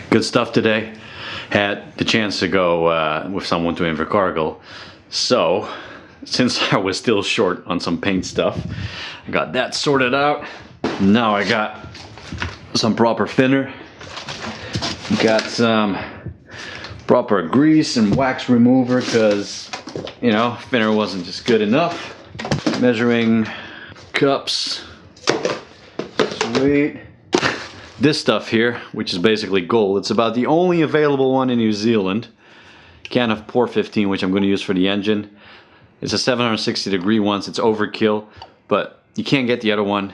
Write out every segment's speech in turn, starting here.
Good stuff today. Had the chance to go with someone to Invercargill. So, since I was still short on some paint stuff, I got that sorted out. Now I got some proper thinner. Got some proper grease and wax remover because, you know, thinner wasn't just good enough. Measuring cups. Sweet. This stuff here, which is basically gold, it's about the only available one in New Zealand. Can of Pour 15, which I'm going to use for the engine. It's a 760 degree one, so it's overkill, but you can't get the other one,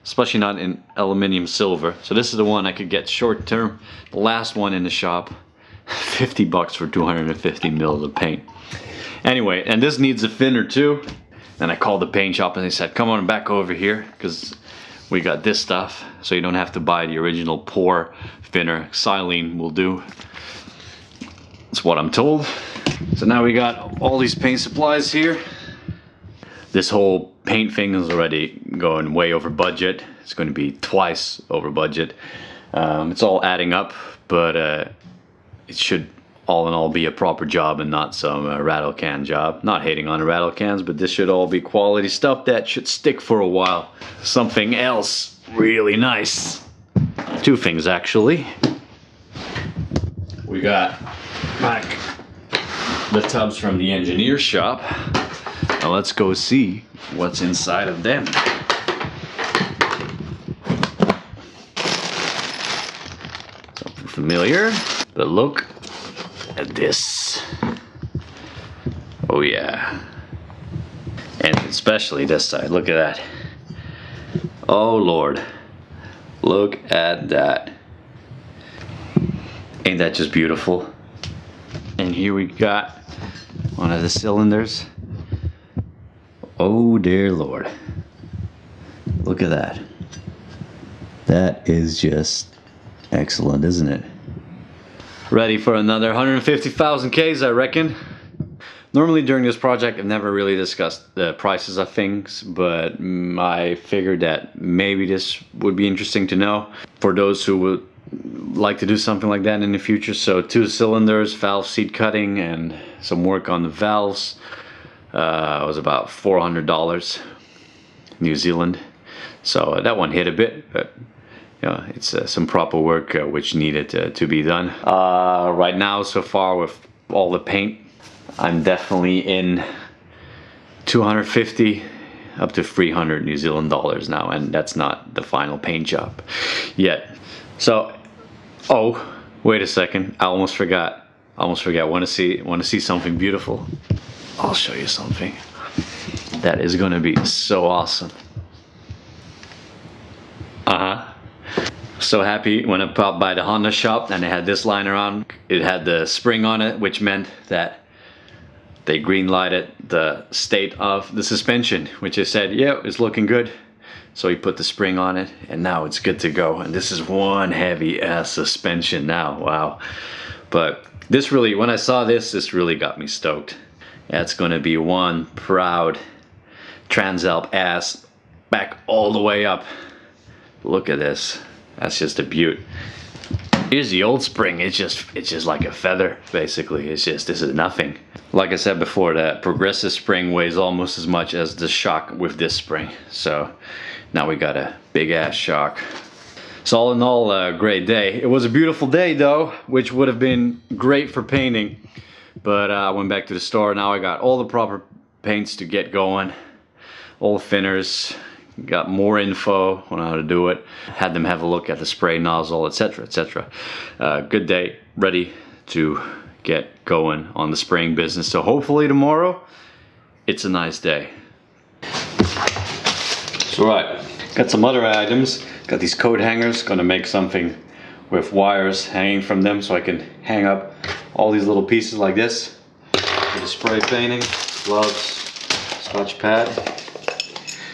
especially not in aluminium silver. So this is the one I could get short term. The last one in the shop, 50 bucks for 250 mils of paint. Anyway, and this needs a thinner too. And I called the paint shop and they said, come on back over here, because we got this stuff, so you don't have to buy the original pour thinner. Silene will do. That's what I'm told. So now we got all these paint supplies here. This whole paint thing is already going way over budget. It's going to be twice over budget. It's all adding up, but it should all in all be a proper job and not some rattle can job. Not hating on the rattle cans, but this should all be quality stuff that should stick for a while. Something else really nice. Two things actually. We got back the tubs from the engineer shop. Now let's go see what's inside of them. Something familiar, but look at this. Oh yeah. And especially this side, look at that. Oh Lord, look at that. Ain't that just beautiful? And here we got one of the cylinders. Oh dear Lord, look at that. That is just excellent, isn't it? Ready for another 150,000 Ks, I reckon. Normally during this project I've never really discussed the prices of things, but I figured that maybe this would be interesting to know for those who would like to do something like that in the future. So 2 cylinders, valve seat cutting, and some work on the valves. Was about $400 New Zealand. So that one hit a bit, but you know, it's some proper work which needed to be done. Right now, so far with all the paint, I'm definitely in 250 up to 300 New Zealand dollars now, and that's not the final paint job yet. So, oh, wait a second, I almost forgot. Want to see something beautiful? I'll show you something that is going to be so awesome. So happy when I popped by the Honda shop and they had this liner on. It had the spring on it, which meant that they green lighted the state of the suspension, which they said, yeah, it's looking good. So he put the spring on it and now it's good to go. And this is one heavy ass suspension now, wow. But this really, when I saw this, this really got me stoked. That's gonna be one proud Transalp ass back all the way up. Look at this. That's just a beaut. Here's the old spring. It's just like a feather, basically. This is nothing. Like I said before, the progressive spring weighs almost as much as the shock with this spring. So now we got a big ass shock. So all in all, a great day. It was a beautiful day though, which would have been great for painting. But I went back to the store. Now I got all the proper paints to get going. All the thinners. Got more info on how to do it. Had them have a look at the spray nozzle, etc, etc. Good day, ready to get going on the spraying business. So hopefully tomorrow, it's a nice day. So right, got some other items. Got these coat hangers. Gonna make something with wires hanging from them so I can hang up all these little pieces like this. For the spray painting, gloves, Scotch pad.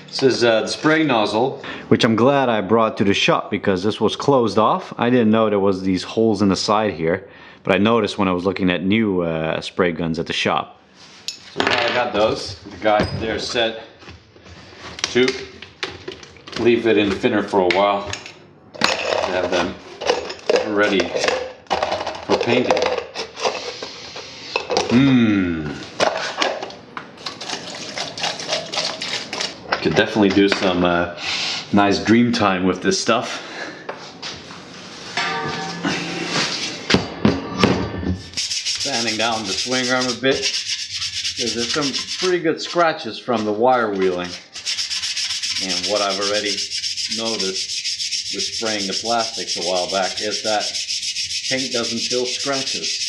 This is the spray nozzle, which I'm glad I brought to the shop because this was closed off. I didn't know there was these holes in the side here, but I noticed when I was looking at new spray guns at the shop. So now I got those. The guy there said to leave it in thinner for a while to have them ready painting. Could definitely do some nice dream time with this stuff. Sanding down the swing arm a bit, because there's some pretty good scratches from the wire wheeling. And what I've already noticed with spraying the plastics a while back is that paint doesn't fill scratches.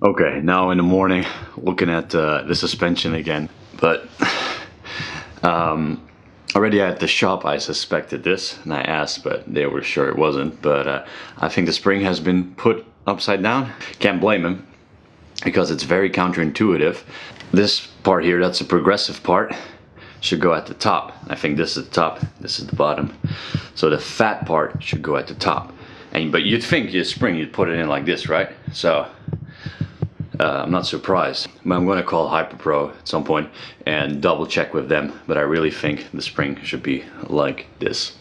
Okay, now in the morning, looking at the suspension again, but already at the shop I suspected this, and I asked, but they were sure it wasn't. But I think the spring has been put upside down. Can't blame him, because it's very counterintuitive. This part here, that's the progressive part, should go at the top. I think this is the top, this is the bottom. So the fat part should go at the top. But you'd think your spring, you'd put it in like this, right? So I'm not surprised. But I'm going to call Hyperpro at some point and double check with them. But I really think the spring should be like this.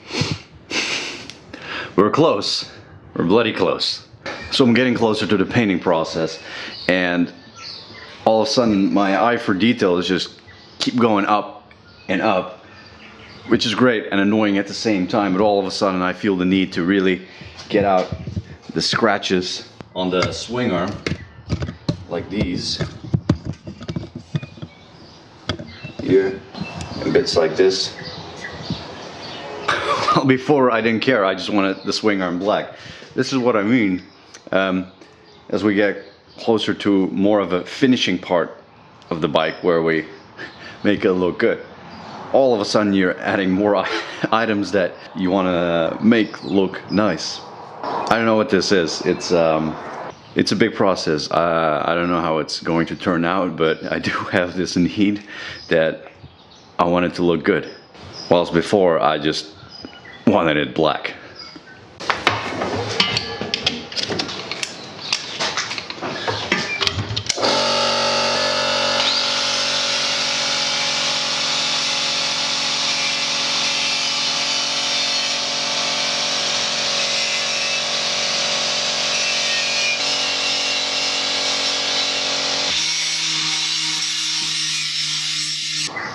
We're close. We're bloody close. So I'm getting closer to the painting process, and all of a sudden my eye for detail is just keep going up and up, which is great and annoying at the same time. But all of a sudden I feel the need to really get out the scratches on the swing arm, like these here, and bits like this. Well, before I didn't care, I just wanted the swing arm black. This is what I mean. As we get closer to more of a finishing part of the bike where we make it look good, all of a sudden you're adding more items that you want to make look nice. I don't know what this is. It's a big process. I don't know how it's going to turn out, but I do have this need that I want it to look good. Whilst before I just wanted it black.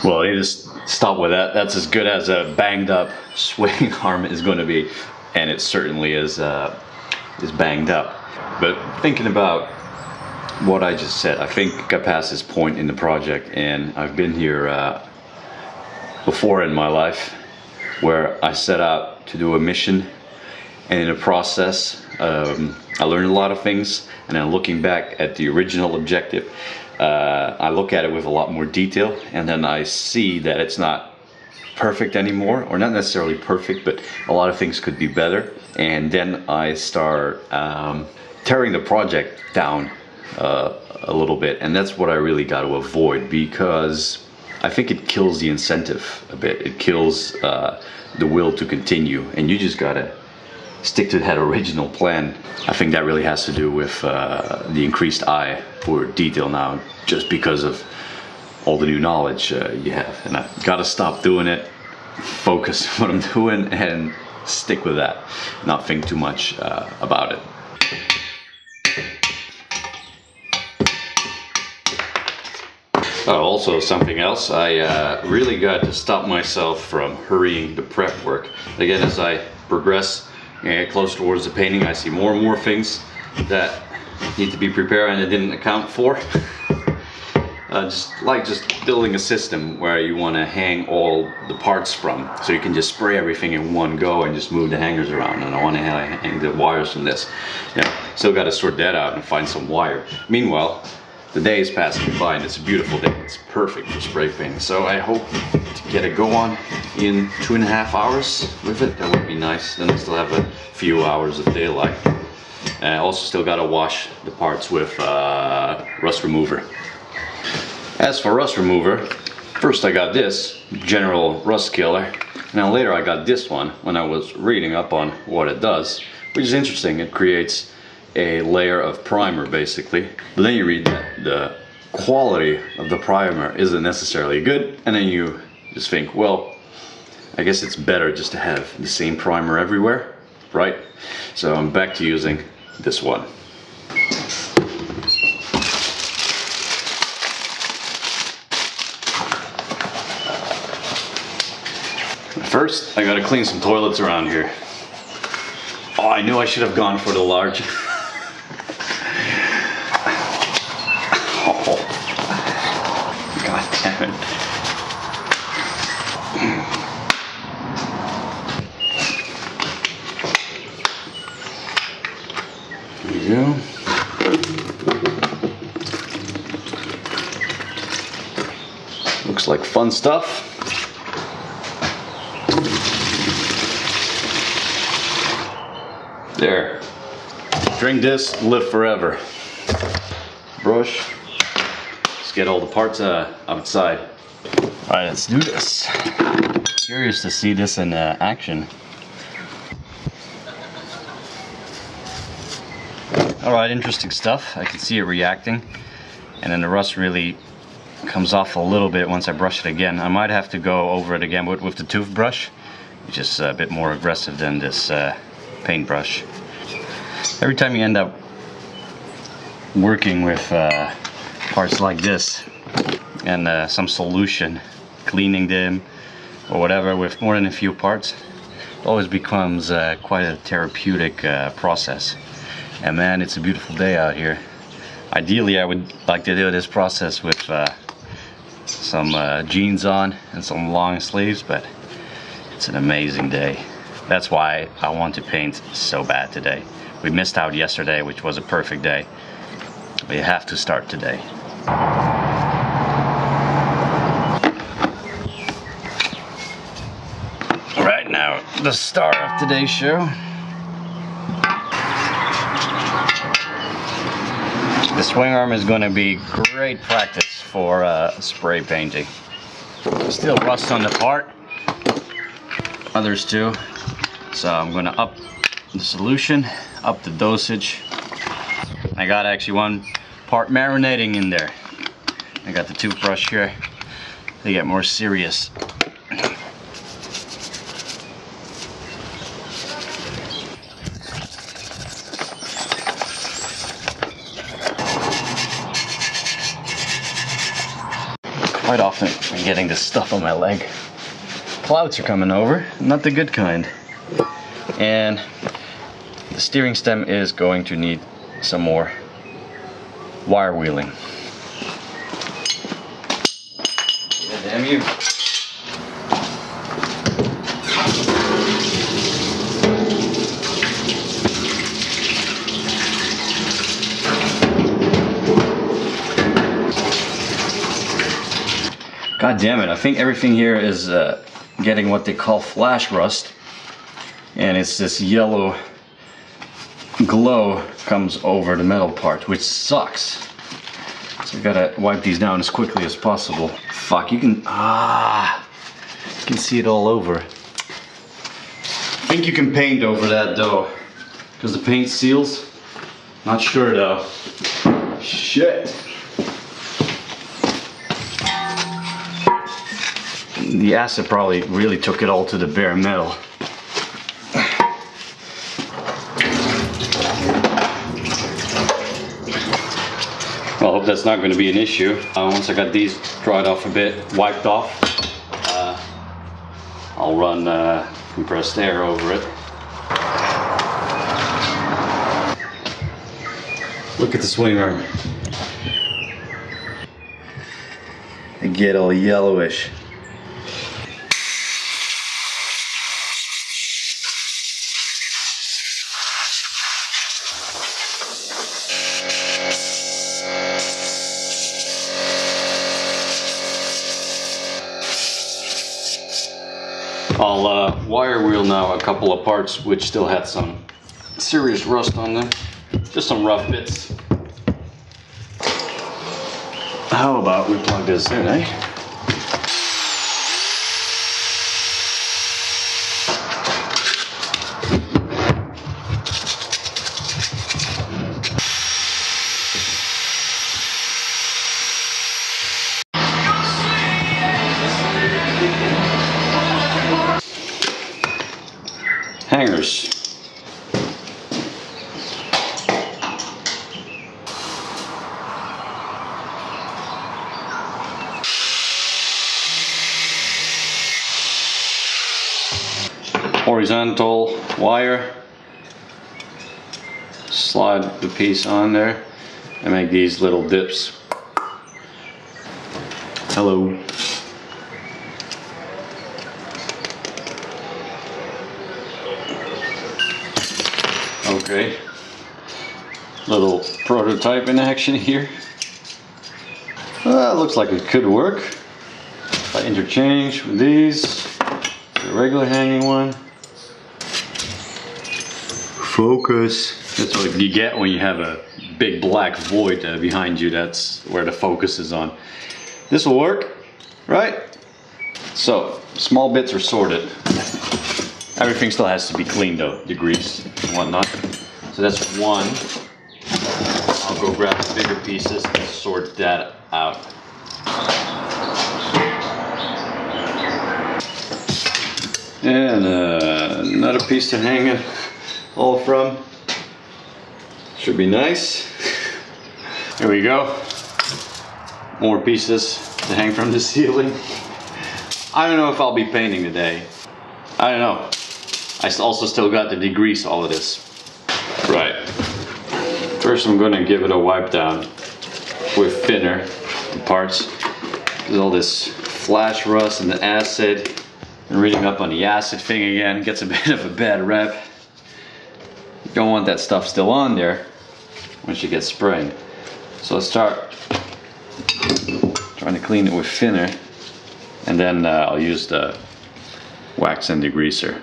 Well, you just stop with that. That's as good as a banged up swing arm is going to be, and it certainly is banged up. But thinking about what I just said, I think I passed this point in the project, and I've been here before in my life where I set out to do a mission, and in the process I learned a lot of things, and then looking back at the original objective, I look at it with a lot more detail, and then I see that it's not perfect anymore, or not necessarily perfect, but a lot of things could be better. And then I start tearing the project down a little bit, and that's what I really got to avoid, because I think it kills the incentive a bit. It kills the will to continue, and you just gotta stick to that original plan. I think that really has to do with the increased eye for detail now, just because of all the new knowledge you have. And I've got to stop doing it, focus on what I'm doing, and stick with that, not think too much about it. Also, something else, I really got to stop myself from hurrying the prep work. Again, as I progress and get close towards the painting, I see more and more things that need to be prepared and I didn't account for. Just building a system where you want to hang all the parts from, so you can just spray everything in one go and just move the hangers around. And I want to hang the wires from this. Yeah, still got to sort that out and find some wire. Meanwhile, the day is passing by and it's a beautiful day. It's perfect for spray painting. So I hope to get a go on in 2.5 hours with it. That would be nice. Then I still have a few hours of daylight. And I also still got to wash the parts with rust remover. As for rust remover, first I got this general rust killer. Now later I got this one when I was reading up on what it does, which is interesting. It creates a layer of primer basically, but then you read that the quality of the primer isn't necessarily good, and then you just think, well, I guess it's better just to have the same primer everywhere, right? So I'm back to using this one. First, I gotta clean some toilets around here. Oh, I knew I should have gone for the large. Oh, God damn it. There you go. Looks like fun stuff. There. Drink this, live forever. Brush. Let's get all the parts outside. Alright, let's do this. Curious to see this in action. Alright, interesting stuff. I can see it reacting. And then the rust really comes off a little bit once I brush it again. I might have to go over it again with the toothbrush, which is a bit more aggressive than this paintbrush. Every time you end up working with parts like this and some solution, cleaning them or whatever with more than a few parts, it always becomes quite a therapeutic process. And man, it's a beautiful day out here. Ideally I would like to do this process with some jeans on and some long sleeves, but it's an amazing day. That's why I want to paint so bad today. We missed out yesterday, which was a perfect day. But you have to start today. Right now, the star of today's show. The swing arm is going to be great practice for spray painting. Still rust on the part. Others too. So I'm going to up the solution, up the dosage. I got actually one part marinating in there. I got the toothbrush here to get more serious. Quite often I'm getting this stuff on my leg. Clouds are coming over, not the good kind. And the steering stem is going to need some more wire wheeling. Yeah, damn you. God damn it, I think everything here is getting what they call flash rust. And it's this yellow glow comes over the metal part, which sucks. So I gotta wipe these down as quickly as possible. Fuck, you can, you can see it all over. I think you can paint over that though, because the paint seals. Not sure though. Shit. The acid probably really took it all to the bare metal. Well, I hope that's not going to be an issue. Once I got these dried off a bit, wiped off, I'll run compressed air over it. Look at the swing arm. They get all yellowish. I'll wire wheel now a couple of parts which still had some serious rust on them. Just some rough bits. How about we plug this in, eh? Hangers. Horizontal wire. Slide the piece on there and make these little dips. Hello. Okay. Little prototype in action here. Looks like it could work. If I interchange with these, the regular hanging one. Focus. That's what you get when you have a big black void behind you. That's where the focus is on. This will work, right? So, small bits are sorted. Everything still has to be cleaned though, the grease and whatnot. So that's one. I'll go grab the bigger pieces and sort that out. And another piece to hang it all from. Should be nice. Here we go. More pieces to hang from the ceiling. I don't know if I'll be painting today. I don't know. I also still got to degrease all of this. Right. First I'm gonna give it a wipe down with thinner, the parts. There's all this flash rust and the acid. And reading up on the acid thing again, gets a bit of a bad rep. You don't want that stuff still on there once you get spraying. So let's start trying to clean it with thinner, and then I'll use the wax and degreaser.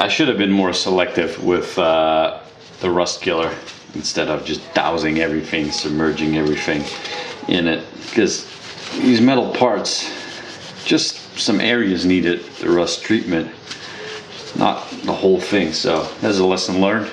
I should have been more selective with the rust killer instead of just dousing everything, submerging everything in it, because these metal parts, just some areas needed the rust treatment, not the whole thing. So that's a lesson learned.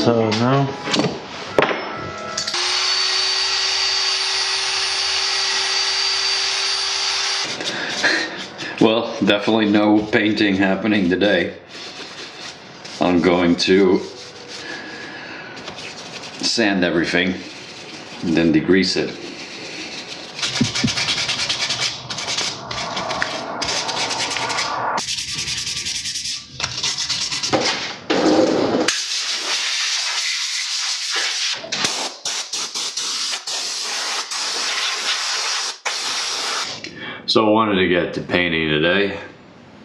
So now well, definitely no painting happening today. I'm going to sand everything and then degrease it. So I wanted to get to painting today,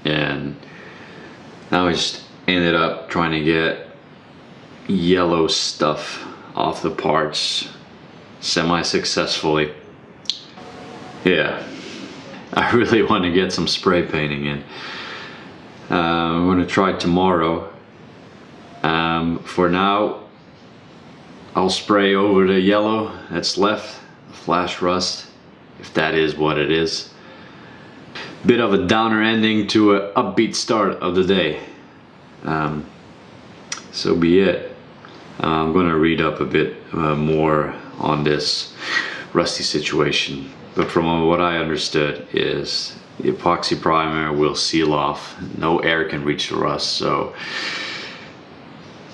and I just ended up trying to get yellow stuff off the parts semi-successfully. Yeah, I really want to get some spray painting in. I'm going to try tomorrow. For now, I'll spray over the yellow that's left, the flash rust, if that is what it is. Bit of a downer ending to an upbeat start of the day. So be it. I'm going to read up a bit more on this rusty situation. But from what I understood is the epoxy primer will seal off. No air can reach the rust, so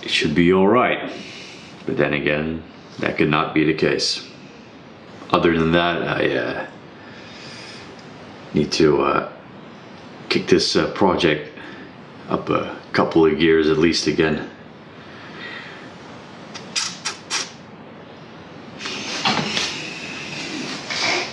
it should be alright. But then again, that could not be the case. Other than that, I need to kick this project up a couple of gears at least again.